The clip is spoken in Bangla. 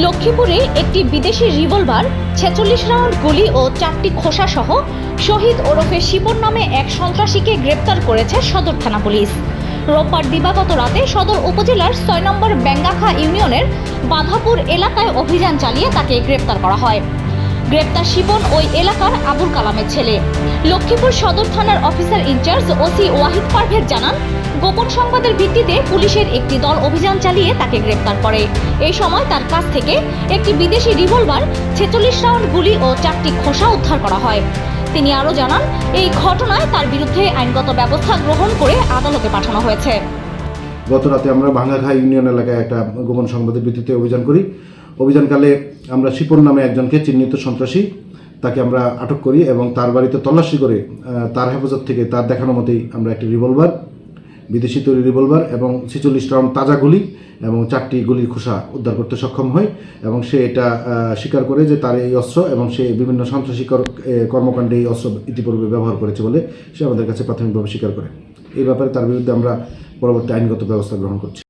লক্ষ্মীপুরে একটি বিদেশি রিভলভার, 46 রাউন্ড গুলি ও 4টি খোসা সহ শহীদ ওরফে শিপন নামে এক সন্ত্রাসীকে গ্রেপ্তার করেছে সদর থানা পুলিশ। রোববার দিবাগত রাতে সদর উপজেলার 6 নম্বর বেঙ্গাখা ইউনিয়নের বাধাপুর এলাকায় অভিযান চালিয়ে তাকে গ্রেপ্তার করা হয়। গ্রেপ্তার শিপন ওই এলাকার আবুল কালামের ছেলে। লক্ষ্মীপুর সদর থানার officer in charge OC Wahid Parvez জানান, গোপন সংবাদের ভিত্তিতে পুলিশের একটি দল অভিযান চালিয়ে তাকে গ্রেপ্তার করে। এই সময় তার কাছ থেকে একটি বিদেশি রিভলভার, 46 রাউন্ড গুলি ও 4টি খোসা উদ্ধার করা হয়। তিনি আরও জানান, এই ঘটনায় তার বিরুদ্ধে আইনগত ব্যবস্থা গ্রহণ করে আদালতে পাঠানো হয়েছে। গত রাতে আমরা ভাঙ্গাঘা ইউনিয়ন এলাকায় একটা গোপন সংবাদের ভিত্তিতে অভিযান করি। অভিযানকালে আমরা শিপন নামে একজনকে চিহ্নিত সন্ত্রাসী তাকে আমরা আটক করি এবং তার বাড়িতে তল্লাশি করে তার হেফাজত থেকে তার দেখানো মতেই আমরা একটি রিভলভার, বিদেশি তৈরি রিভলভার এবং 46 রাউন্ড তাজা গুলি এবং 4টি গুলির খোসা উদ্ধার করতে সক্ষম হয় এবং সে এটা স্বীকার করে যে তার এই অস্ত্র এবং সে বিভিন্ন সন্ত্রাসী কর্মকাণ্ডে এই অস্ত্র ইতিপূর্বে ব্যবহার করেছে বলে সে আমাদের কাছে প্রাথমিকভাবে স্বীকার করে। এই ব্যাপারে তার বিরুদ্ধে আমরা পরবর্তী আইনগত ব্যবস্থা গ্রহণ করছি।